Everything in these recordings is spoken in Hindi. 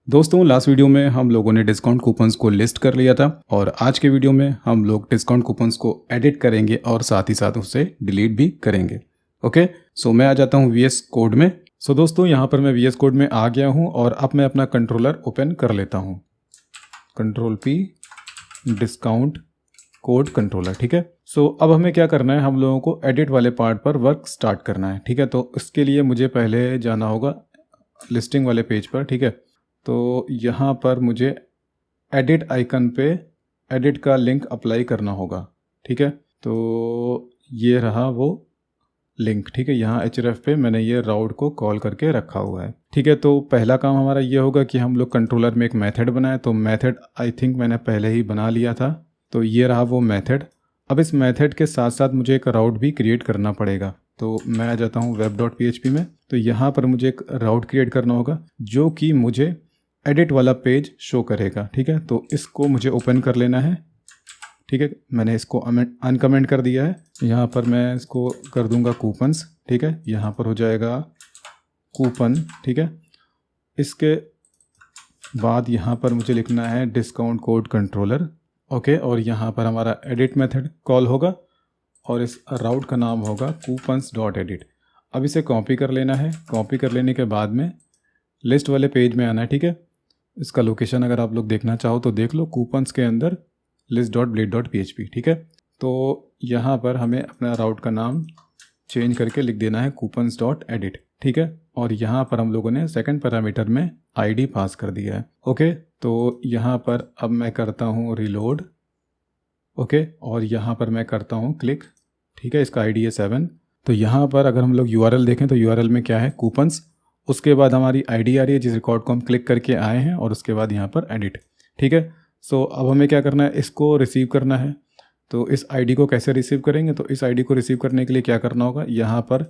दोस्तों लास्ट वीडियो में हम लोगों ने डिस्काउंट कूपन्स को लिस्ट कर लिया था और आज के वीडियो में हम लोग डिस्काउंट कूपन्स को एडिट करेंगे और साथ ही साथ उसे डिलीट भी करेंगे। ओके, सो मैं आ जाता हूँ VS कोड में। सो दोस्तों यहाँ पर मैं VS कोड में आ गया हूँ और अब मैं अपना कंट्रोलर ओपन कर लेता हूँ। Control P discount code controller. ठीक है, सो अब हमें क्या करना है, हम लोगों को एडिट वाले पार्ट पर वर्क स्टार्ट करना है। ठीक है, तो इसके लिए मुझे पहले जाना होगा लिस्टिंग वाले पेज पर। ठीक है, तो यहाँ पर मुझे एडिट आइकन पे एडिट का लिंक अप्लाई करना होगा। ठीक है, तो ये रहा वो लिंक। ठीक है, यहाँ href पे मैंने ये राउट को कॉल करके रखा हुआ है। ठीक है, तो पहला काम हमारा ये होगा कि हम लोग कंट्रोलर में एक मेथड बनाए। तो मेथड आई थिंक मैंने पहले ही बना लिया था, तो ये रहा वो मेथड। अब इस मेथड के साथ साथ मुझे एक राउट भी क्रिएट करना पड़ेगा। तो मैं आ जाता हूँ web.php में। तो यहाँ पर मुझे एक राउट क्रिएट करना होगा जो कि मुझे एडिट वाला पेज शो करेगा। ठीक है, तो इसको मुझे ओपन कर लेना है। ठीक है, मैंने इसको अनकमेंट कर दिया है। यहाँ पर मैं इसको कर दूंगा कूपन्स। ठीक है, यहाँ पर हो जाएगा कूपन। ठीक है, इसके बाद यहाँ पर मुझे लिखना है डिस्काउंट कोड कंट्रोलर। ओके, और यहाँ पर हमारा एडिट मेथड कॉल होगा और इस राउट का नाम होगा coupons.edit। अब इसे कॉपी कर लेना है। कॉपी कर लेने के बाद में लिस्ट वाले पेज में आना है। ठीक है, इसका लोकेशन अगर आप लोग देखना चाहो तो देख लो, कूपन्स के अंदर list.blade.php। ठीक है, तो यहाँ पर हमें अपना राउट का नाम चेंज करके लिख देना है coupons.edit। ठीक है, और यहाँ पर हम लोगों ने सेकंड पैरामीटर में ID पास कर दिया है। ओके, तो यहाँ पर अब मैं करता हूँ रिलोड। ओके, और यहाँ पर मैं करता हूँ क्लिक। ठीक है, इसका ID है 7। तो यहाँ पर अगर हम लोग URL देखें तो URL में क्या है, कूपन्स, उसके बाद हमारी ID आ रही है जिस रिकॉर्ड को हम क्लिक करके आए हैं, और उसके बाद यहाँ पर एडिट। ठीक है, सो अब हमें क्या करना है, इसको रिसीव करना है। तो इस ID को कैसे रिसीव करेंगे, तो इस ID को रिसीव करने के लिए क्या करना होगा, यहाँ पर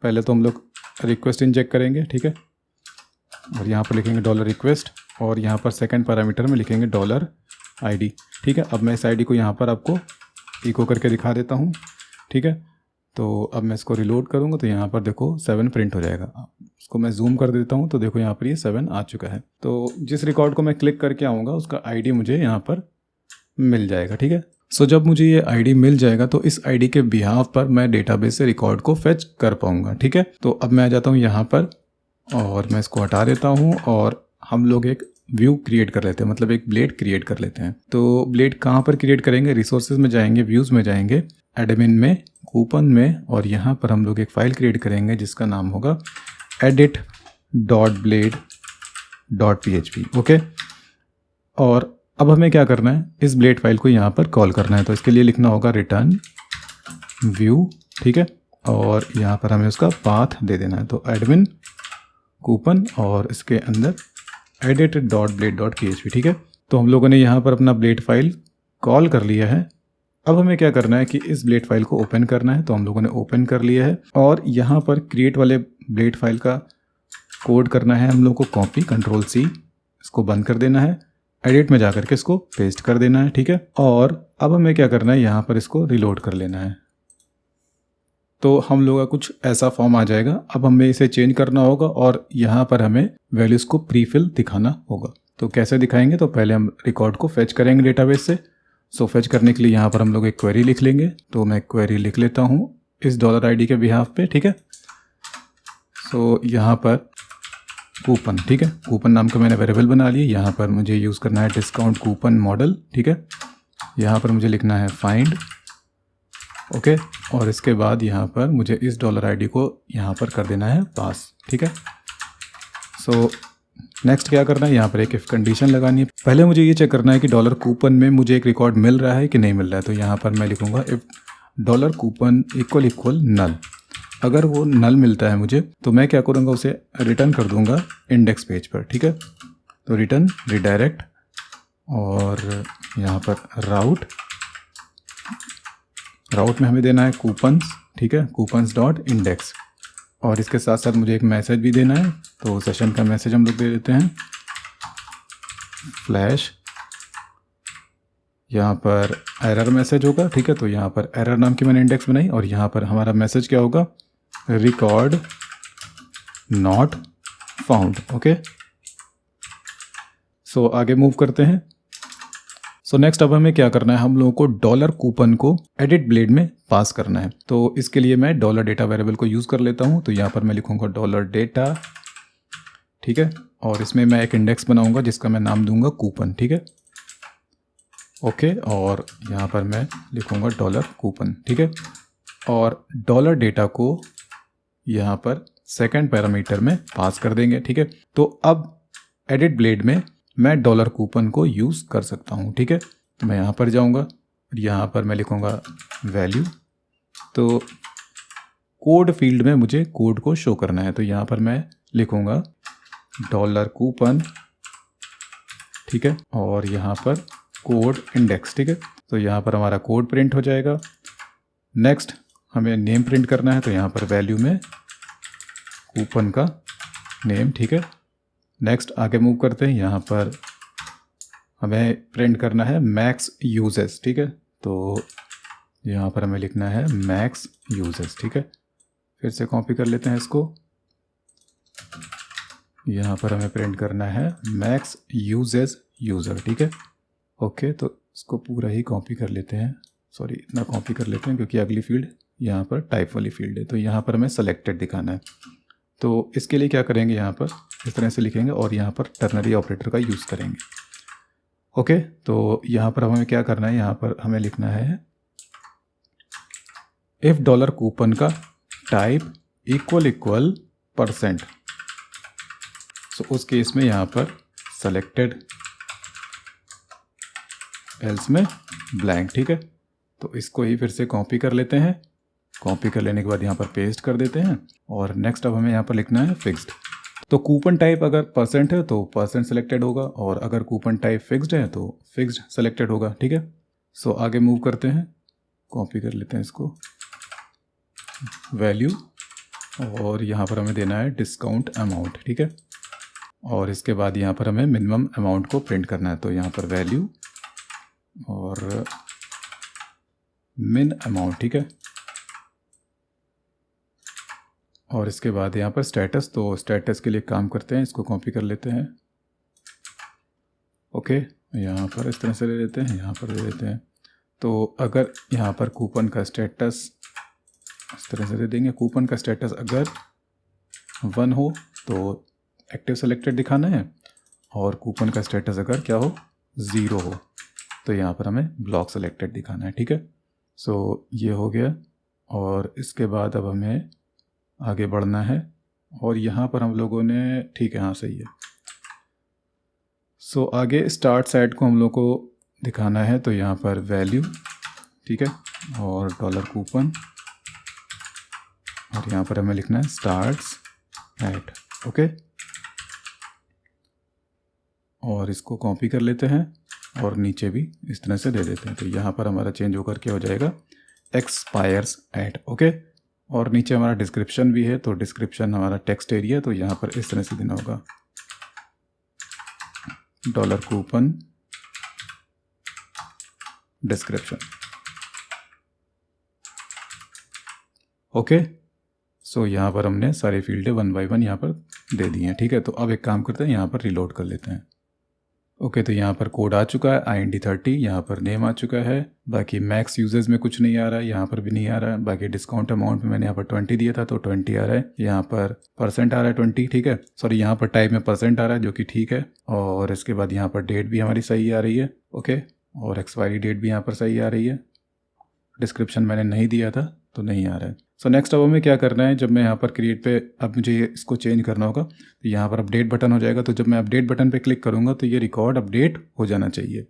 पहले तो हम लोग रिक्वेस्ट इंजेक्ट करेंगे। ठीक है, और यहाँ पर लिखेंगे $request और यहाँ पर सेकंड पैरामीटर में लिखेंगे $ID। ठीक है, अब मैं इस ID को यहाँ पर आपको इको करके दिखा देता हूँ। ठीक है, तो अब मैं इसको रिलोड करूँगा तो यहाँ पर देखो 7 प्रिंट हो जाएगा। इसको मैं जूम कर देता हूँ तो देखो यहाँ पर ये 7 आ चुका है। तो जिस रिकॉर्ड को मैं क्लिक करके आऊँगा उसका ID मुझे यहाँ पर मिल जाएगा। ठीक है, सो जब मुझे ये ID मिल जाएगा तो इस ID के बिहाफ पर मैं डेटाबेस से रिकॉर्ड को फेच कर पाऊँगा। ठीक है, तो अब मैं आ जाता हूँ यहाँ पर और मैं इसको हटा देता हूँ और हम लोग एक व्यू क्रिएट कर लेते हैं, मतलब एक ब्लेड क्रिएट कर लेते हैं। तो ब्लेड कहाँ पर क्रिएट करेंगे, रिसोर्सेज में जाएंगे, व्यूज़ में जाएंगे, एडमिन में, कूपन में, और यहाँ पर हम लोग एक फ़ाइल क्रिएट करेंगे जिसका नाम होगा edit.blade.php। ओके, और अब हमें क्या करना है, इस ब्लेड फाइल को यहाँ पर कॉल करना है। तो इसके लिए लिखना होगा रिटर्न व्यू। ठीक है, और यहाँ पर हमें उसका पाथ दे देना है। तो एडमिन कूपन और इसके अंदर edit.blade.php। ठीक है, तो हम लोगों ने यहाँ पर अपना ब्लेड फाइल कॉल कर लिया है। अब हमें क्या करना है कि इस ब्लेड फाइल को ओपन करना है। तो हम लोगों ने ओपन कर लिया है और यहाँ पर क्रिएट वाले ब्लेड फाइल का कोड करना है हम लोग को कॉपी, कंट्रोल C, इसको बंद कर देना है, एडिट में जाकर के इसको पेस्ट कर देना है। ठीक है, और अब हमें क्या करना है, यहाँ पर इसको रिलोड कर लेना है। तो हम लोग का कुछ ऐसा फॉर्म आ जाएगा। अब हमें इसे चेंज करना होगा और यहाँ पर हमें वैल्यूज़ को प्रीफिल दिखाना होगा। तो कैसे दिखाएंगे, तो पहले हम रिकॉर्ड को फेच करेंगे डेटाबेस से। सो फेच करने के लिए यहाँ पर हम लोग एक क्वेरी लिख लेंगे। तो मैं क्वेरी लिख लेता हूँ इस $ID के बिहाफ पे। ठीक है, सो यहाँ पर कूपन, ठीक है, कूपन नाम का मैंने वेरिएबल बना लिया। यहाँ पर मुझे यूज़ करना है डिस्काउंट कूपन मॉडल। ठीक है, यहाँ पर मुझे लिखना है फाइंड। ओके, और इसके बाद यहाँ पर मुझे इस $ID को यहाँ पर कर देना है पास। ठीक है, सो नेक्स्ट क्या करना है, यहाँ पर एक इफ कंडीशन लगानी है। पहले मुझे ये चेक करना है कि $कूपन में मुझे एक रिकॉर्ड मिल रहा है कि नहीं मिल रहा है। तो यहाँ पर मैं लिखूँगा इफ $कूपन इक्वल नल। अगर वो नल मिलता है मुझे तो मैं क्या करूँगा, उसे रिटर्न कर दूँगा इंडेक्स पेज पर। ठीक है, तो रिटर्न रिडायरेक्ट और यहाँ पर राउट में हमें देना है कूपन्स। ठीक है, coupons.index, और इसके साथ साथ मुझे एक मैसेज भी देना है। तो सेशन का मैसेज हम लोग दे देते हैं फ्लैश, यहाँ पर एरर मैसेज होगा। ठीक है, तो यहाँ पर एरर नाम की मैंने इंडेक्स बनाई और यहाँ पर हमारा मैसेज क्या होगा, रिकॉर्ड नॉट फाउंड। ओके, सो आगे मूव करते हैं। सो नेक्स्ट अब हमें क्या करना है, हम लोगों को डॉलर कूपन को एडिट ब्लेड में पास करना है। तो इसके लिए मैं डॉलर डेटा वेरिएबल को यूज़ कर लेता हूँ। तो यहाँ पर मैं लिखूँगा डॉलर डेटा, ठीक है, और इसमें मैं एक इंडेक्स बनाऊँगा जिसका मैं नाम दूंगा कूपन, ठीक है, ओके। और यहाँ पर मैं लिखूँगा डॉलर कूपन, ठीक है, और डॉलर डेटा को यहाँ पर सेकंड पैरामीटर में पास कर देंगे, ठीक है। तो अब एडिट ब्लेड में मैं डॉलर कूपन को यूज़ कर सकता हूँ, ठीक है। तो मैं यहाँ पर जाऊँगा, यहाँ पर मैं लिखूँगा वैल्यू। तो कोड फील्ड में मुझे कोड को शो करना है, तो यहाँ पर मैं लिखूँगा डॉलर कूपन, ठीक है, और यहाँ पर कोड इंडेक्स, ठीक है। तो यहाँ पर हमारा कोड प्रिंट हो जाएगा। नेक्स्ट हमें नेम प्रिंट करना है, तो यहाँ पर वैल्यू में कूपन का नेम, ठीक है। नेक्स्ट आगे मूव करते हैं, यहाँ पर हमें प्रिंट करना है मैक्स यूजेस, ठीक है। तो यहाँ पर हमें लिखना है मैक्स यूजेस, ठीक है। फिर से कॉपी कर लेते हैं इसको, यहाँ पर हमें प्रिंट करना है मैक्स यूजेस यूज़र, ठीक है, ओके। तो इसको पूरा ही कॉपी कर लेते हैं, सॉरी ना कॉपी कर लेते हैं क्योंकि अगली फील्ड यहाँ पर टाइप वाली फील्ड है। तो यहाँ पर हमें सेलेक्टेड दिखाना है। तो इसके लिए क्या करेंगे, यहाँ पर इस तरह से लिखेंगे और यहाँ पर टर्नरी ऑपरेटर का यूज़ करेंगे, ओके। तो यहाँ पर हमें क्या करना है, यहाँ पर हमें लिखना है इफ़ डॉलर कूपन का टाइप इक्वल %, तो उस केस में यहाँ पर सेलेक्टेड, एल्स में ब्लैंक, ठीक है। तो इसको ही फिर से कॉपी कर लेते हैं। कॉपी कर लेने के बाद यहाँ पर पेस्ट कर देते हैं और नेक्स्ट अब हमें यहाँ पर लिखना है फिक्स्ड। तो कूपन टाइप अगर % है तो % सेलेक्टेड होगा, और अगर कूपन टाइप फिक्स्ड है तो फिक्स्ड सेलेक्टेड होगा, ठीक है। सो आगे मूव करते हैं, कॉपी कर लेते हैं इसको, वैल्यू, और यहाँ पर हमें देना है डिस्काउंट अमाउंट, ठीक है। और इसके बाद यहाँ पर हमें मिनिमम अमाउंट को प्रिंट करना है। तो यहाँ पर वैल्यू और मिन अमाउंट, ठीक है। और इसके बाद यहाँ पर स्टेटस, तो स्टेटस के लिए काम करते हैं, इसको कॉपी कर लेते हैं, ओके। यहाँ पर इस तरह से ले लेते हैं, यहाँ पर ले लेते हैं। तो अगर यहाँ पर कूपन का स्टेटस इस तरह से दे देंगे, कूपन का स्टेटस अगर 1 हो तो एक्टिव सेलेक्टेड दिखाना है, और कूपन का स्टेटस अगर क्या हो 0 हो तो यहाँ पर हमें ब्लॉक सेलेक्टेड दिखाना है, ठीक है। सो ये हो गया, और इसके बाद अब हमें आगे बढ़ना है, और यहाँ पर हम लोगों ने, ठीक है, हाँ सही है। सो आगे स्टार्ट साइड को हम लोग को दिखाना है, तो यहाँ पर वैल्यू, ठीक है, और डॉलर कूपन, और यहाँ पर हमें लिखना है स्टार्ट्स एट, ओके। और इसको कॉपी कर लेते हैं और नीचे भी इस तरह से दे देते हैं। तो यहाँ पर हमारा चेंज होकर क्या हो जाएगा, एक्सपायर्स एट, ओके। और नीचे हमारा डिस्क्रिप्शन भी है, तो डिस्क्रिप्शन हमारा टेक्स्ट एरिया, तो यहाँ पर इस तरह से देना होगा डॉलर कूपन डिस्क्रिप्शन, ओके। सो यहाँ पर हमने सारी फील्डें 1 बाय 1 यहाँ पर दे दी हैं, ठीक है। तो अब एक काम करते हैं, यहाँ पर रिलोड कर लेते हैं, ओके। तो यहाँ पर कोड आ चुका है IND30, यहाँ पर नेम आ चुका है, बाकी मैक्स यूजेस में कुछ नहीं आ रहा है, यहाँ पर भी नहीं आ रहा है। बाकी डिस्काउंट अमाउंट में मैंने यहाँ पर 20 दिया था तो 20 आ रहा है, यहाँ पर % आ रहा है 20, ठीक है। सॉरी, यहाँ पर टाइप में % आ रहा है जो कि ठीक है। और इसके बाद यहाँ पर डेट भी हमारी सही आ रही है, ओके, और एक्सपायरी डेट भी यहाँ पर सही आ रही है। डिस्क्रिप्शन मैंने नहीं दिया था तो नहीं आ रहा है। सो नेक्स्ट अब हमें क्या करना है, जब मैं यहाँ पर क्रिएट पे, अब मुझे इसको चेंज करना होगा, तो यहाँ पर अपडेट बटन हो जाएगा। तो जब मैं अपडेट बटन पे क्लिक करूँगा तो ये रिकॉर्ड अपडेट हो जाना चाहिए।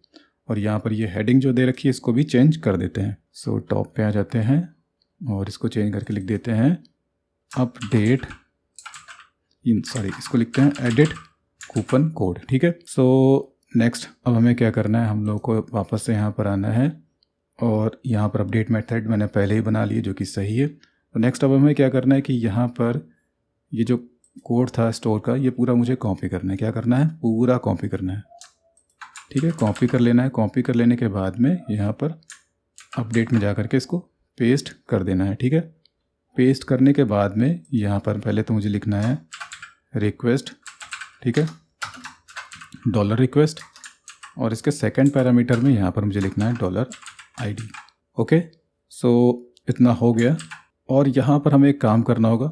और यहाँ पर ये हेडिंग जो दे रखी है इसको भी चेंज कर देते हैं। सो टॉप पे आ जाते हैं और इसको चेंज करके लिख देते हैं अपडेट, सॉरी इसको लिखते हैं एडिट कूपन कोड, ठीक है। सो नेक्स्ट अब हमें क्या करना है, हम लोग को वापस से यहाँ पर आना है और यहाँ पर अपडेट मेथड मैंने पहले ही बना लिए जो कि सही है। तो नेक्स्ट अब हमें क्या करना है कि यहाँ पर ये जो कोड था स्टोर का, ये पूरा मुझे कॉपी करना है। क्या करना है, पूरा कॉपी करना है, ठीक है। कॉपी कर लेना है। कॉपी कर लेने के बाद में यहाँ पर अपडेट में जा कर के इसको पेस्ट कर देना है, ठीक है। पेस्ट करने के बाद में यहाँ पर पहले तो मुझे लिखना है रिक्वेस्ट, ठीक है, डॉलर रिक्वेस्ट और इसके सेकंड पैरामीटर में यहाँ पर मुझे लिखना है डॉलर ID। ओके, सो इतना हो गया और यहाँ पर हमें एक काम करना होगा।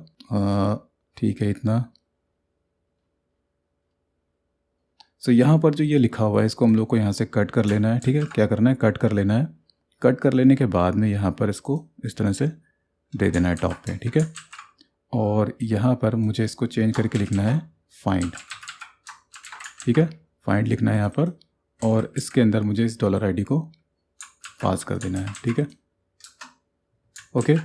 ठीक है, इतना। सो यहाँ पर जो ये लिखा हुआ है इसको हम लोग को यहाँ से कट कर लेना है। ठीक है, क्या करना है, कट कर लेना है। कट कर लेने के बाद में यहाँ पर इसको इस तरह से दे देना है टॉप पे। ठीक है, और यहाँ पर मुझे इसको चेंज करके लिखना है फाइंड। ठीक है, फाइंड लिखना है यहाँ पर और इसके अंदर मुझे इस डॉलर ID को पास कर देना है। ठीक है, ओके।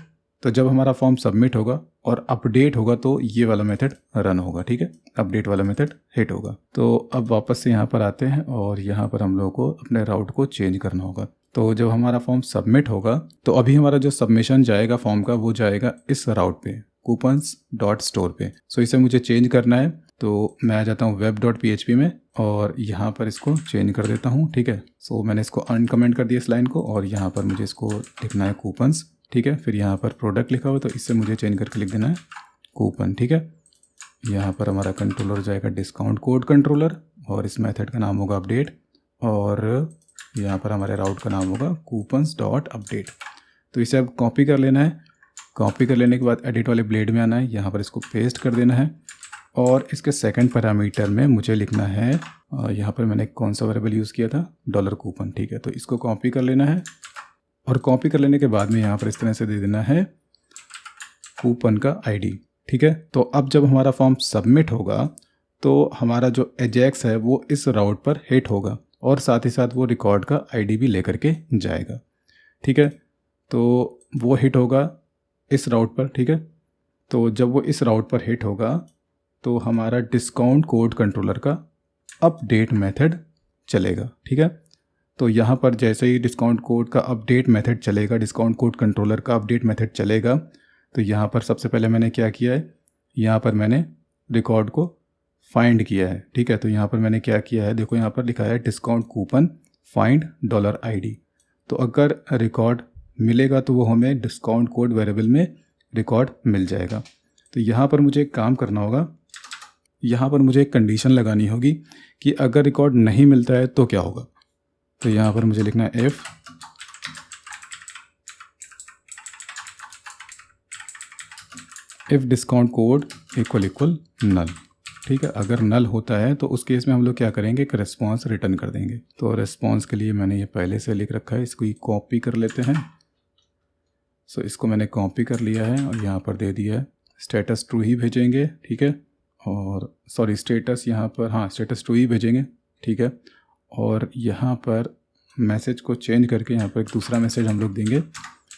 तो जब हमारा फॉर्म सबमिट होगा और अपडेट होगा तो ये वाला मेथड रन होगा। ठीक है, अपडेट वाला मेथड हिट होगा। तो अब वापस से यहाँ पर आते हैं और यहाँ पर हम लोगों को अपने राउट को चेंज करना होगा। तो जब हमारा फॉर्म सबमिट होगा तो अभी हमारा जो सबमिशन जाएगा फॉर्म का वो जाएगा इस राउट पे coupons.store पे। सो इसे मुझे चेंज करना है तो मैं आ जाता हूँ web.php में और यहाँ पर इसको चेंज कर देता हूँ। ठीक है, सो मैंने इसको अनकमेंट कर दिया इस लाइन को और यहाँ पर मुझे इसको लिखना है कूपन्स। ठीक है, फिर यहाँ पर प्रोडक्ट लिखा हुआ तो इससे मुझे चेंज करके लिख देना है कूपन। ठीक है, यहाँ पर हमारा कंट्रोलर जाएगा डिस्काउंट कोड कंट्रोलर और इस मेथड का नाम होगा अपडेट और यहाँ पर हमारे राउट का नाम होगा coupons.update। तो इसे अब कॉपी कर लेना है। कॉपी कर लेने के बाद एडिट वाले ब्लेड में आना है, यहाँ पर इसको पेस्ट कर देना है और इसके सेकंड पैरामीटर में मुझे लिखना है यहाँ पर मैंने कौन सा वेरिएबल यूज़ किया था, डॉलर कूपन। ठीक है, तो इसको कॉपी कर लेना है और कॉपी कर लेने के बाद में यहाँ पर इस तरह से दे देना है कूपन का ID। ठीक है, तो अब जब हमारा फॉर्म सबमिट होगा तो हमारा जो एजेक्स है वो इस राउट पर हिट होगा और साथ ही साथ वो रिकॉर्ड का ID भी लेकर के जाएगा। ठीक है, तो वो हिट होगा इस राउट पर। ठीक है, तो जब वो इस राउट पर हिट होगा तो हमारा डिस्काउंट कोड कंट्रोलर का अपडेट मेथड चलेगा। ठीक है, तो यहाँ पर जैसे ही डिस्काउंट कोड का अपडेट मेथड चलेगा, डिस्काउंट कोड कंट्रोलर का अपडेट मेथड चलेगा, तो यहाँ पर सबसे पहले मैंने क्या किया है, यहाँ पर मैंने रिकॉर्ड को फाइंड किया है। ठीक है, तो यहाँ पर मैंने क्या किया है, देखो यहाँ पर लिखा है discount coupon find dollar ID। तो अगर रिकॉर्ड मिलेगा तो वो हमें डिस्काउंट कोड वेरिएबल में रिकॉर्ड मिल जाएगा। तो यहाँ पर मुझे एक काम करना होगा, यहाँ पर मुझे एक कंडीशन लगानी होगी कि अगर रिकॉर्ड नहीं मिलता है तो क्या होगा। तो यहाँ पर मुझे लिखना है इफ़ डिस्काउंट कोड इक्वल नल। ठीक है, अगर नल होता है तो उस केस में हम लोग क्या करेंगे, एक रिस्पॉन्स रिटर्न कर देंगे। तो रिस्पॉन्स के लिए मैंने ये पहले से लिख रखा है, इसको कॉपी कर लेते हैं। सो इसको मैंने कॉपी कर लिया है और यहाँ पर दे दिया है स्टेटस ट्रू ही भेजेंगे। ठीक है, और सॉरी स्टेटस यहाँ पर, हाँ स्टेटस ट्रू ही भेजेंगे। ठीक है, और यहाँ पर मैसेज को चेंज करके यहाँ पर एक दूसरा मैसेज हम लोग देंगे,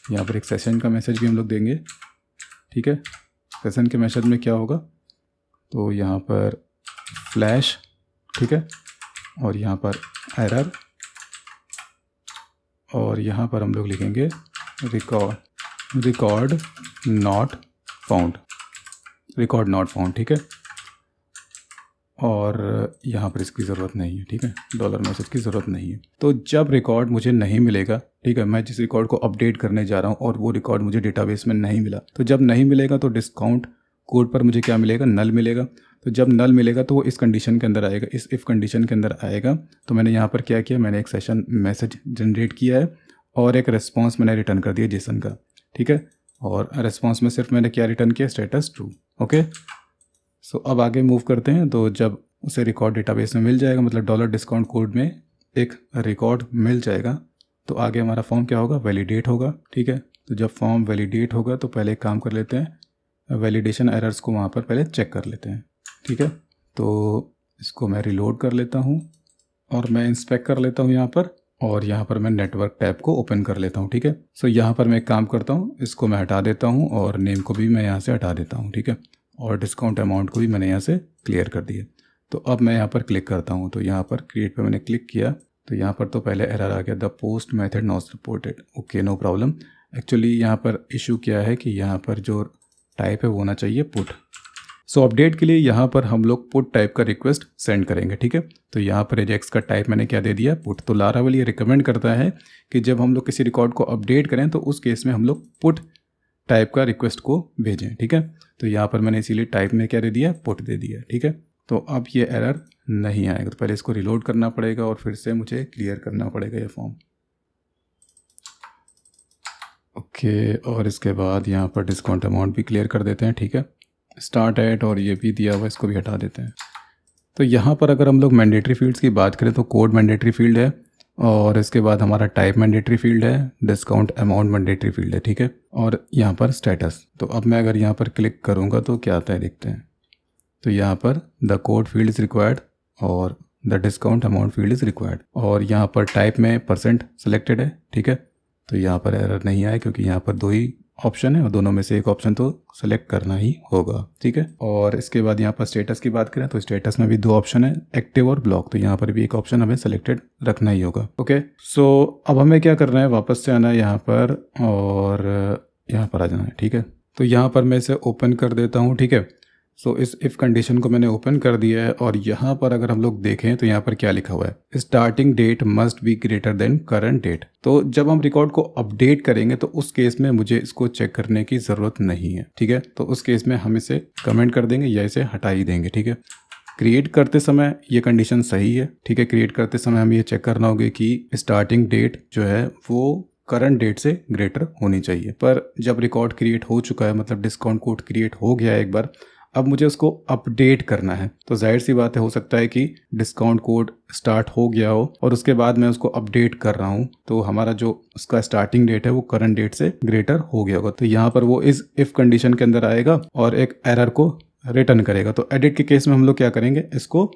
यहाँ पर एक सेशन का मैसेज भी हम लोग देंगे। ठीक है, सेशन के मैसेज में क्या होगा, तो यहाँ पर फ्लैश। ठीक है, और यहाँ पर एरर और यहाँ पर हम लोग लिखेंगे रिकॉर्ड नॉट फाउंड। ठीक है, और यहाँ पर इसकी ज़रूरत नहीं है। ठीक है, डॉलर मैसेज की ज़रूरत नहीं है। तो जब रिकॉर्ड मुझे नहीं मिलेगा, ठीक है, मैं जिस रिकॉर्ड को अपडेट करने जा रहा हूँ और वो रिकॉर्ड मुझे डेटाबेस में नहीं मिला, तो जब नहीं मिलेगा तो डिस्काउंट कोड पर मुझे क्या मिलेगा, नल मिलेगा। तो जब नल मिलेगा तो वो इस कंडीशन के अंदर आएगा, इस इफ़ कंडीशन के अंदर आएगा। तो मैंने यहाँ पर क्या किया, मैंने एक सेशन मैसेज जनरेट किया है और एक रिस्पॉन्स मैंने रिटर्न कर दिया जेसन का। ठीक है, और रिस्पॉन्स में सिर्फ मैंने क्या रिटर्न किया, स्टेटस ट्रू। ओके, सो अब आगे मूव करते हैं। तो जब उसे रिकॉर्ड डेटाबेस में मिल जाएगा, मतलब डॉलर डिस्काउंट कोड में एक रिकॉर्ड मिल जाएगा, तो आगे हमारा फॉर्म क्या होगा, वैलिडेट होगा। ठीक है, तो जब फॉर्म वैलिडेट होगा तो पहले एक काम कर लेते हैं, वैलिडेशन एरर्स को वहाँ पर पहले चेक कर लेते हैं। ठीक है, तो इसको मैं रिलोड कर लेता हूँ और मैं इंस्पेक्ट कर लेता हूँ यहाँ पर, और यहाँ पर मैं नेटवर्क टैब को ओपन कर लेता हूँ। ठीक है, सो यहाँ पर मैं एक काम करता हूँ, इसको मैं हटा देता हूँ और नेम को भी मैं यहाँ से हटा देता हूँ। ठीक है, और डिस्काउंट अमाउंट को भी मैंने यहाँ से क्लियर कर दिया। तो अब मैं यहाँ पर क्लिक करता हूँ, तो यहाँ पर क्रिएट पे मैंने क्लिक किया तो यहाँ पर तो पहले एरर आ गया, the post method not supported. Okay, no problem. Actually यहाँ पर इशू क्या है कि यहाँ पर जो टाइप है वो होना चाहिए पुट। सो अपडेट के लिए यहाँ पर हम लोग पुट टाइप का रिक्वेस्ट सेंड करेंगे। ठीक है, तो यहाँ पर एजेक्स का टाइप मैंने क्या दे दिया, पुट। तो लारावेल ये रिकमेंड करता है कि जब हम लोग किसी रिकॉर्ड को अपडेट करें तो उस केस में हम लोग पुट टाइप का रिक्वेस्ट को भेजें। ठीक है, तो यहाँ पर मैंने इसीलिए टाइप में क्या दे दिया, पुट दे दिया। ठीक है, तो अब ये एरर नहीं आएगा। तो पहले इसको रिलोड करना पड़ेगा और फिर से मुझे क्लियर करना पड़ेगा ये फॉर्म। ओके, और इसके बाद यहाँ पर डिस्काउंट अमाउंट भी क्लियर कर देते हैं। ठीक है, स्टार्ट एट और ये भी दिया हुआ, इसको भी हटा देते हैं। तो यहाँ पर अगर हम लोग मैंडेटरी फील्ड्स की बात करें तो कोड मैंडेटरी फील्ड है, और इसके बाद हमारा टाइप मैंडेटरी फील्ड है, डिस्काउंट अमाउंट मैंडेटरी फील्ड है। ठीक है, और यहाँ पर स्टेटस। तो अब मैं अगर यहाँ पर क्लिक करूँगा तो क्या आता है देखते हैं। तो यहाँ पर the code field is required और the discount amount field is required, और यहाँ पर टाइप में % सेलेक्टेड है। ठीक है, तो यहाँ पर एरर नहीं आए क्योंकि यहाँ पर 2 ही ऑप्शन है और दोनों में से एक ऑप्शन तो सेलेक्ट करना ही होगा। ठीक है, और इसके बाद यहाँ पर स्टेटस की बात करें तो स्टेटस में भी 2 ऑप्शन है, एक्टिव और ब्लॉक। तो यहाँ पर भी एक ऑप्शन हमें सेलेक्टेड रखना ही होगा। ओके, सो अब हमें क्या करना है, वापस से आना है यहाँ पर और यहाँ पर आ जाना है। ठीक है, तो यहाँ पर मैं इसे ओपन कर देता हूँ। ठीक है, सो इस इफ़ कंडीशन को मैंने ओपन कर दिया है और यहाँ पर अगर हम लोग देखें तो यहाँ पर क्या लिखा हुआ है, starting date must be greater than current date. तो जब हम रिकॉर्ड को अपडेट करेंगे तो उस केस में मुझे इसको चेक करने की ज़रूरत नहीं है। ठीक है, तो उस केस में हम इसे कमेंट कर देंगे या इसे हटा ही देंगे। ठीक है, क्रिएट करते समय ये कंडीशन सही है। ठीक है, क्रिएट करते समय हमें ये चेक करना होगा कि स्टार्टिंग डेट जो है वो करंट डेट से ग्रेटर होनी चाहिए। पर जब रिकॉर्ड क्रिएट हो चुका है, मतलब डिस्काउंट कोड क्रिएट हो गया है एक बार, अब मुझे उसको अपडेट करना है। तो जाहिर सी बात है, हो सकता है कि डिस्काउंट कोड स्टार्ट हो गया हो और उसके बाद मैं उसको अपडेट कर रहा हूँ, तो हमारा जो उसका स्टार्टिंग डेट है वो करंट डेट से ग्रेटर हो गया होगा। तो यहाँ पर वो इस इफ कंडीशन के अंदर आएगा और एक एरर को रिटर्न करेगा। तो एडिट के केस में हम लोग क्या करेंगे, इसको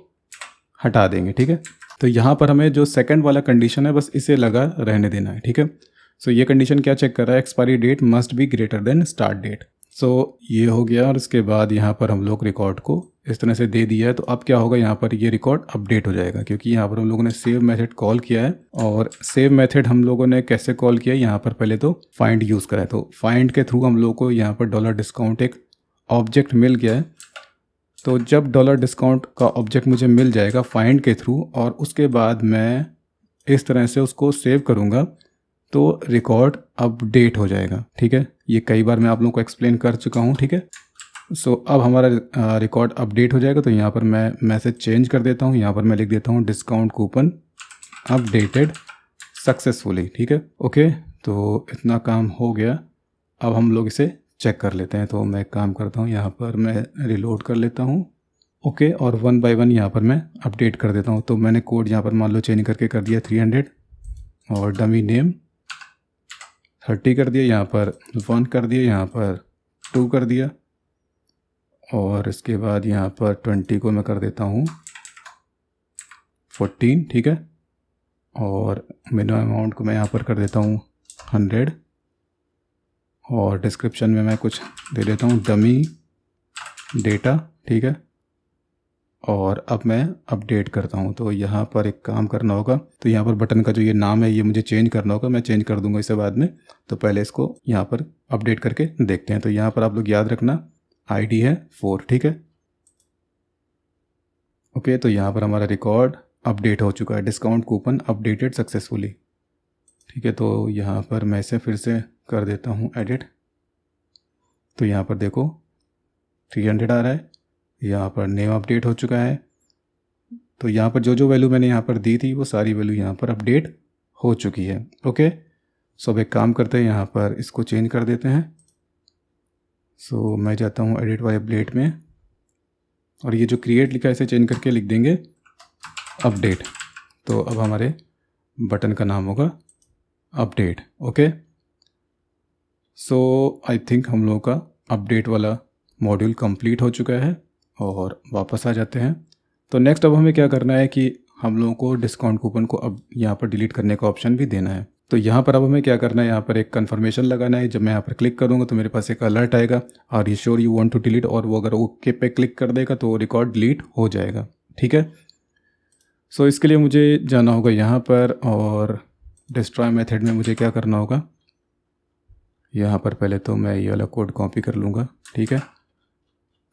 हटा देंगे। ठीक है, तो यहाँ पर हमें जो सेकंड वाला कंडीशन है बस इसे लगा रहने देना है। ठीक है, सो ये कंडीशन क्या चेक कर रहा है, expiry date must be greater than start date. So ये हो गया और इसके बाद यहाँ पर हम लोग रिकॉर्ड को इस तरह से दे दिया है। तो अब क्या होगा, यहाँ पर ये रिकॉर्ड अपडेट हो जाएगा क्योंकि यहाँ पर हम लोगों ने सेव मेथड कॉल किया है। और सेव मेथड हम लोगों ने कैसे कॉल किया है, यहाँ पर पहले तो फाइंड यूज़ करा है। तो फाइंड के थ्रू हम लोग को यहाँ पर $डिस्काउंट एक ऑब्जेक्ट मिल गया है। तो जब $डिस्काउंट का ऑब्जेक्ट मुझे मिल जाएगा फाइंड के थ्रू और उसके बाद मैं इस तरह से उसको सेव करूँगा तो रिकॉर्ड अपडेट हो जाएगा। ठीक है, ये कई बार मैं आप लोगों को एक्सप्लेन कर चुका हूँ। ठीक है, सो अब हमारा रिकॉर्ड अपडेट हो जाएगा। तो यहाँ पर मैं मैसेज चेंज कर देता हूँ, यहाँ पर मैं लिख देता हूँ डिस्काउंट कूपन अपडेटेड सक्सेसफुली। ठीक है, ओके, तो इतना काम हो गया। अब हम लोग इसे चेक कर लेते हैं। तो मैं एक काम करता हूँ, यहाँ पर मैं रिलोड कर लेता हूँ। ओके, और 1 बाय 1 यहाँ पर मैं अपडेट कर देता हूँ। तो मैंने कोड यहाँ पर मान लो चेंज करके कर दिया 300 और डमी नेम 30 कर दिया, यहाँ पर 1 कर दिया, यहाँ पर 2 कर दिया और इसके बाद यहाँ पर 20 को मैं कर देता हूँ 14। ठीक है, और मिनिमम अमाउंट को मैं यहाँ पर कर देता हूँ 100 और डिस्क्रिप्शन में मैं कुछ दे देता हूँ डमी डेटा। ठीक है, और अब मैं अपडेट करता हूँ। तो यहाँ पर एक काम करना होगा, तो यहाँ पर बटन का जो ये नाम है ये मुझे चेंज करना होगा, मैं चेंज कर दूंगा इसे बाद में। तो पहले इसको यहाँ पर अपडेट करके देखते हैं। तो यहाँ पर आप लोग याद रखना आईडी है 4। ठीक है, ओके, तो यहाँ पर हमारा रिकॉर्ड अपडेट हो चुका है, डिस्काउंट कूपन अपडेटेड सक्सेसफुली। ठीक है, तो यहाँ पर मैं इसे फिर से कर देता हूँ एडिट। तो यहाँ पर देखो 300 आ रहा है, यहाँ पर नेम अपडेट हो चुका है। तो यहाँ पर जो जो वैल्यू मैंने यहाँ पर दी थी वो सारी वैल्यू यहाँ पर अपडेट हो चुकी है। ओके, सो अब एक काम करते हैं, यहाँ पर इसको चेंज कर देते हैं। सो मैं जाता हूँ एडिट वाले अपडेट में और ये जो क्रिएट लिखा है इसे चेंज करके लिख देंगे अपडेट। तो अब हमारे बटन का नाम होगा update. Okay, so I think हम लोगों का अपडेट वाला मॉड्यूल कंप्लीट हो चुका है और वापस आ जाते हैं। तो नेक्स्ट अब हमें क्या करना है कि हम लोगों को डिस्काउंट कूपन को अब यहाँ पर डिलीट करने का ऑप्शन भी देना है। तो यहाँ पर अब हमें क्या करना है, यहाँ पर एक कन्फर्मेशन लगाना है। जब मैं यहाँ पर क्लिक करूँगा तो मेरे पास एक अलर्ट आएगा, are you sure you want to delete, और वो अगर ओके पे क्लिक कर देगा तो रिकॉर्ड डिलीट हो जाएगा। ठीक है, सो इसके लिए मुझे जाना होगा यहाँ पर और डिस्ट्रॉय मेथड में मुझे क्या करना होगा, यहाँ पर पहले तो मैं ये वाला कोड कॉपी कर लूँगा। ठीक है,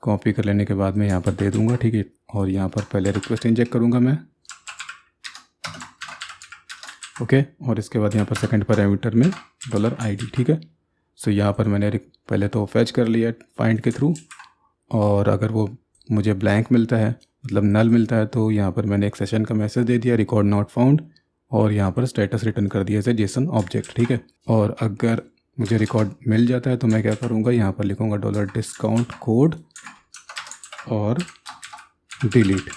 कॉपी कर लेने के बाद मैं यहाँ पर दे दूँगा। ठीक है, और यहाँ पर पहले रिक्वेस्ट इंजेक्ट करूँगा मैं। ओके, और इसके बाद यहाँ पर सेकंड पैरामीटर में $ID। ठीक है, सो यहाँ पर मैंने पहले तो फैच कर लिया फाइंड के थ्रू, और अगर वो मुझे ब्लैंक मिलता है, मतलब नल मिलता है, तो यहाँ पर मैंने एक सेशन का मैसेज दे दिया रिकॉर्ड नॉट फाउंड और यहाँ पर स्टेटस रिटर्न कर दिया एज जेसन ऑब्जेक्ट, ठीक है। और अगर मुझे रिकॉर्ड मिल जाता है तो मैं क्या करूँगा, यहाँ पर लिखूँगा $discount कोड और डिलीट,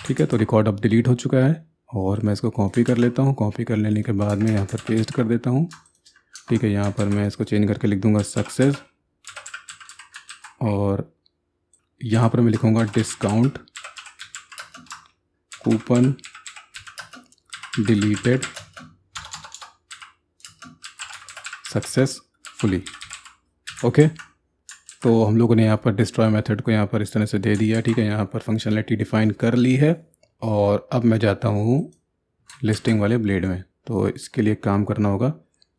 ठीक है। तो रिकॉर्ड अब डिलीट हो चुका है और मैं इसको कॉपी कर लेता हूँ। कॉपी कर लेने के बाद में यहाँ पर पेस्ट कर देता हूँ, ठीक है। यहाँ पर मैं इसको चेंज करके लिख दूँगा सक्सेस और यहाँ पर मैं लिखूँगा discount coupon deleted successfully, okay. तो हम लोगों ने यहाँ पर डिस्ट्रॉय मेथड को यहाँ पर इस तरह से दे दिया, ठीक है। यहाँ पर फंक्शनलिटी डिफाइन कर ली है और अब मैं जाता हूँ लिस्टिंग वाले ब्लेड में। तो इसके लिए काम करना होगा,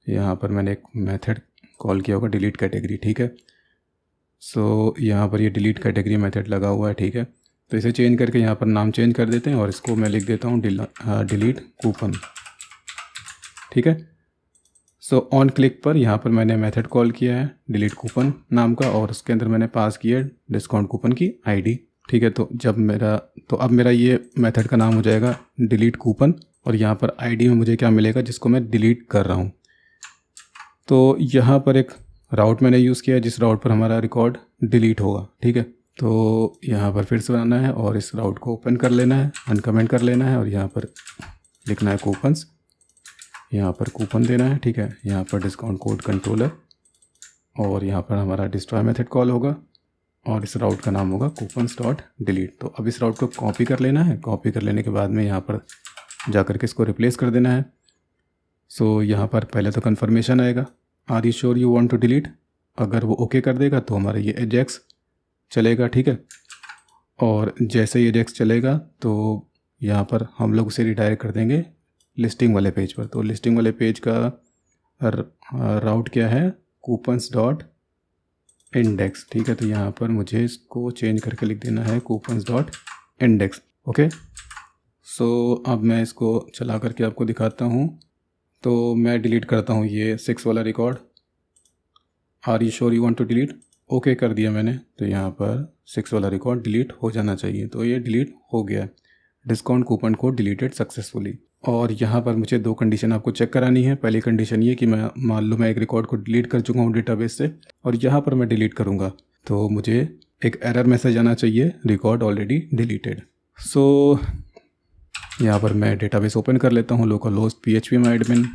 यहाँ पर मैंने एक मेथड कॉल किया होगा डिलीट कैटेगरी, ठीक है। सो यहाँ पर ये डिलीट कैटेगरी मेथड लगा हुआ है, ठीक है। तो इसे चेंज करके यहाँ पर नाम चेंज कर देते हैं और इसको मैं लिख देता हूँ डिलीट कूपन, ठीक है। सो ऑन क्लिक पर यहाँ पर मैंने मेथड कॉल किया है डिलीट कूपन नाम का और उसके अंदर मैंने पास किया डिस्काउंट कूपन की आईडी, ठीक है। तो अब मेरा ये मेथड का नाम हो जाएगा डिलीट कूपन और यहाँ पर आईडी में मुझे क्या मिलेगा जिसको मैं डिलीट कर रहा हूँ। तो यहाँ पर एक राउट मैंने यूज़ किया है जिस राउट पर हमारा रिकॉर्ड डिलीट होगा, ठीक है। तो यहाँ पर फिर से बनाना है और इस राउट को ओपन कर लेना है, अनकमेंट कर लेना है और यहाँ पर लिखना है कूपन्स, यहाँ पर कूपन देना है, ठीक है। यहाँ पर डिस्काउंट कोड कंट्रोलर और यहाँ पर हमारा डिस्ट्रॉय मेथड कॉल होगा और इस राउट का नाम होगा कूपन्स डॉट डिलीट। तो अब इस राउट को कॉपी कर लेना है। कॉपी कर लेने के बाद में यहाँ पर जा कर के इसको रिप्लेस कर देना है। सो यहाँ पर पहले तो कन्फर्मेशन आएगा, are you sure you want to delete. अगर वो ओके कर देगा तो हमारा ये एजेक्स चलेगा, ठीक है। और जैसे ही एजेक्स चलेगा तो यहाँ पर हम लोग उसे रिडायरेक्ट कर देंगे लिस्टिंग वाले पेज पर। तो लिस्टिंग वाले पेज का राउट क्या है, कूपन्स डॉट इंडेक्स, ठीक है। तो यहाँ पर मुझे इसको चेंज करके लिख देना है कूपन्स डॉट इंडेक्स, ओके। सो अब मैं इसको चला करके आपको दिखाता हूँ। तो मैं डिलीट करता हूँ ये 6 वाला record, are you sure you want to delete, okay कर दिया मैंने। तो यहाँ पर 6 वाला रिकॉर्ड डिलीट हो जाना चाहिए। तो ये डिलीट हो गया, discount coupon code deleted successfully. और यहाँ पर मुझे 2 कंडीशन आपको चेक करानी है। पहली कंडीशन ये कि मैं मान लो मैं एक रिकॉर्ड को डिलीट कर चुका हूँ डेटाबेस से और यहाँ पर मैं डिलीट करूँगा तो मुझे एक एरर मैसेज आना चाहिए, रिकॉर्ड ऑलरेडी डिलीटेड। सो यहाँ पर मैं डेटाबेस ओपन कर लेता हूँ, लोकल होस्ट PHP में एडमिन,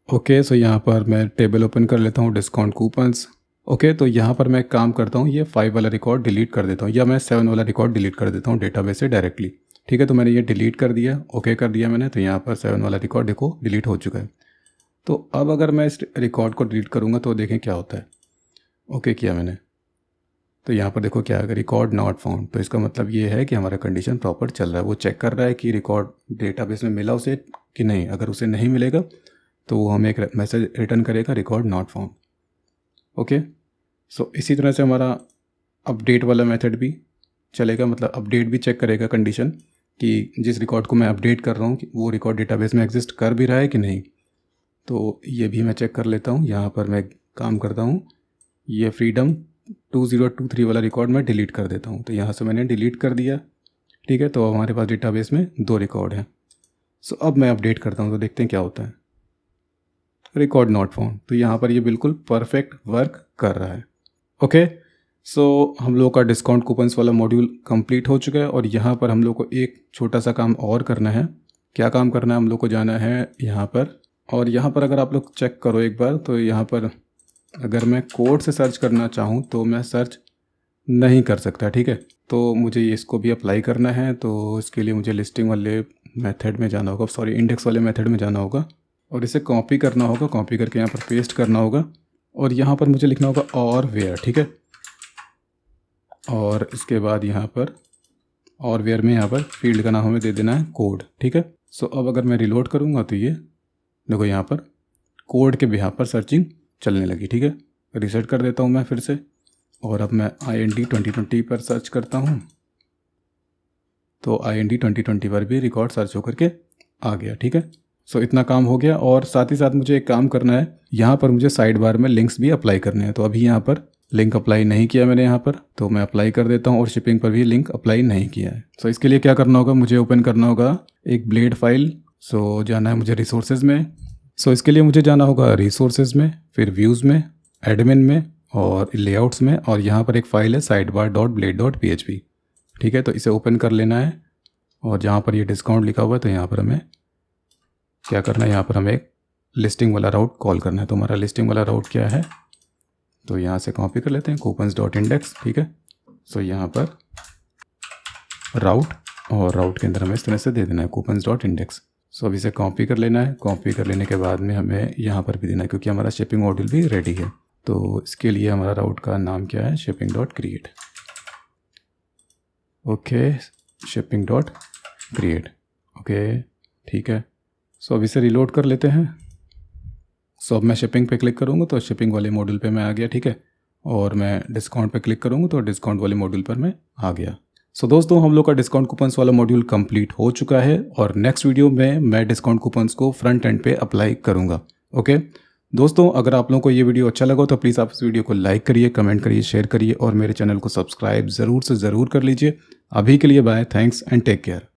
ओके। सो यहाँ पर मैं टेबल ओपन कर लेता हूँ डिस्काउंट कूपन्स, ओके। तो यहाँ पर मैं काम करता हूँ, ये 5 वाला रिकॉर्ड डिलीट कर देता हूँ या मैं 7 वाला रिकॉर्ड डिलीट कर देता हूँ डेटाबेस से डायरेक्टली, ठीक है। तो मैंने ये डिलीट कर दिया, ओके कर दिया मैंने। तो यहाँ पर 7 वाला रिकॉर्ड देखो डिलीट हो चुका है। तो अब अगर मैं इस रिकॉर्ड को डिलीट करूँगा तो देखें क्या होता है, ओके किया मैंने। तो यहाँ पर देखो क्या है, रिकॉर्ड नॉट फाउंड। तो इसका मतलब ये है कि हमारा कंडीशन प्रॉपर चल रहा है, वो चेक कर रहा है कि रिकॉर्ड डेटाबेस में मिला उसे कि नहीं। अगर उसे नहीं मिलेगा तो वो हमें एक मैसेज रिटर्न करेगा रिकॉर्ड नॉट फाउंड, ओके। सो इसी तरह से हमारा अपडेट वाला मेथड भी चलेगा, मतलब अपडेट भी चेक करेगा कंडीशन कि जिस रिकॉर्ड को मैं अपडेट कर रहा हूँ वो रिकॉर्ड डेटाबेस में एग्जिस्ट कर भी रहा है कि नहीं। तो ये भी मैं चेक कर लेता हूँ। यहाँ पर मैं काम करता हूँ, ये फ्रीडम 2023 वाला रिकॉर्ड मैं डिलीट कर देता हूँ। तो यहाँ से मैंने डिलीट कर दिया, ठीक है। तो हमारे पास डेटाबेस में 2 रिकॉर्ड हैं। सो अब मैं अपडेट करता हूँ तो देखते हैं क्या होता है, रिकॉर्ड नॉट फाउंड। तो यहाँ पर ये बिल्कुल परफेक्ट वर्क कर रहा है, ओके। सो हम लोग का डिस्काउंट कूपन्स वाला मॉड्यूल कंप्लीट हो चुका है और यहाँ पर हम लोग को एक छोटा सा काम और करना है। क्या काम करना है, हम लोग को जाना है यहाँ पर और यहाँ पर अगर आप लोग चेक करो एक बार तो यहाँ पर अगर मैं कोड से सर्च करना चाहूँ तो मैं सर्च नहीं कर सकता, ठीक है। तो मुझे इसको भी अप्लाई करना है। तो इसके लिए मुझे लिस्टिंग वाले मेथड में जाना होगा, सॉरी इंडेक्स वाले मेथड में जाना होगा और इसे कॉपी करना होगा। कॉपी करके यहाँ पर पेस्ट करना होगा और यहाँ पर मुझे लिखना होगा और वेयर, ठीक है। और इसके बाद यहाँ पर और वेयर में यहाँ पर फील्ड का नाम हमें दे देना है कोड, ठीक है। सो अब अगर मैं रिलोड करूँगा तो ये देखो यहाँ पर कोड के बिहाफ पर सर्चिंग चलने लगी, ठीक है। रिसेट कर देता हूँ मैं फिर से और अब मैं IND 2020 पर सर्च करता हूँ तो IND 2020 पर भी रिकॉर्ड सर्च होकर के आ गया, ठीक है। सो इतना काम हो गया और साथ ही साथ मुझे एक काम करना है, यहाँ पर मुझे साइड बार में लिंक्स भी अप्लाई करने हैं। तो अभी यहाँ पर लिंक अप्लाई नहीं किया मैंने यहाँ पर, तो मैं अप्लाई कर देता हूँ और शिपिंग पर भी लिंक अप्लाई नहीं किया है। सो इसके लिए क्या करना होगा, मुझे ओपन करना होगा एक ब्लेड फाइल। सो जाना है मुझे रिसोर्सेज में। सो इसके लिए मुझे जाना होगा रिसोर्सेज में, फिर व्यूज़ में, एडमिन में और लेआउट्स में, और यहाँ पर एक फ़ाइल है sidebar.blade.php। ठीक है, तो इसे ओपन कर लेना है और जहाँ पर ये डिस्काउंट लिखा हुआ है तो यहाँ पर हमें क्या करना है, यहाँ पर हमें एक लिस्टिंग वाला राउट कॉल करना है। तो हमारा लिस्टिंग वाला राउट क्या है, तो यहाँ से कॉपी कर लेते हैं coupons.index। ठीक है, सो यहाँ पर राउट, और राउट के अंदर हमें इस तरह से दे देना है coupons.index। सो अब इसे कॉपी कर लेना है। कॉपी कर लेने के बाद में हमें यहाँ पर भी देना है, क्योंकि हमारा शिपिंग मॉड्यूल भी रेडी है। तो इसके लिए हमारा राउट का नाम क्या है, shipping.create। Okay, shipping.create। ओके, ठीक है। सो अब इसे रिलोड कर लेते हैं। सो अब मैं शिपिंग पे क्लिक करूँगा तो शिपिंग वाले मॉड्यूल पे मैं आ गया। ठीक है, और मैं डिस्काउंट पे क्लिक करूँगा तो डिस्काउंट वाले मॉड्यूल पर मैं आ गया। सो दोस्तों, हम लोग का डिस्काउंट कूपन्स वाला मॉड्यूल कंप्लीट हो चुका है और नेक्स्ट वीडियो में मैं डिस्काउंट कूपन्स को फ्रंट एंड पे अप्लाई करूँगा। ओके दोस्तों, अगर आप लोगों को ये वीडियो अच्छा लगा तो प्लीज़ आप इस वीडियो को लाइक करिए, कमेंट करिए, शेयर करिए और मेरे चैनल को सब्सक्राइब ज़रूर से ज़रूर कर लीजिए। अभी के लिए bye, thanks and take care.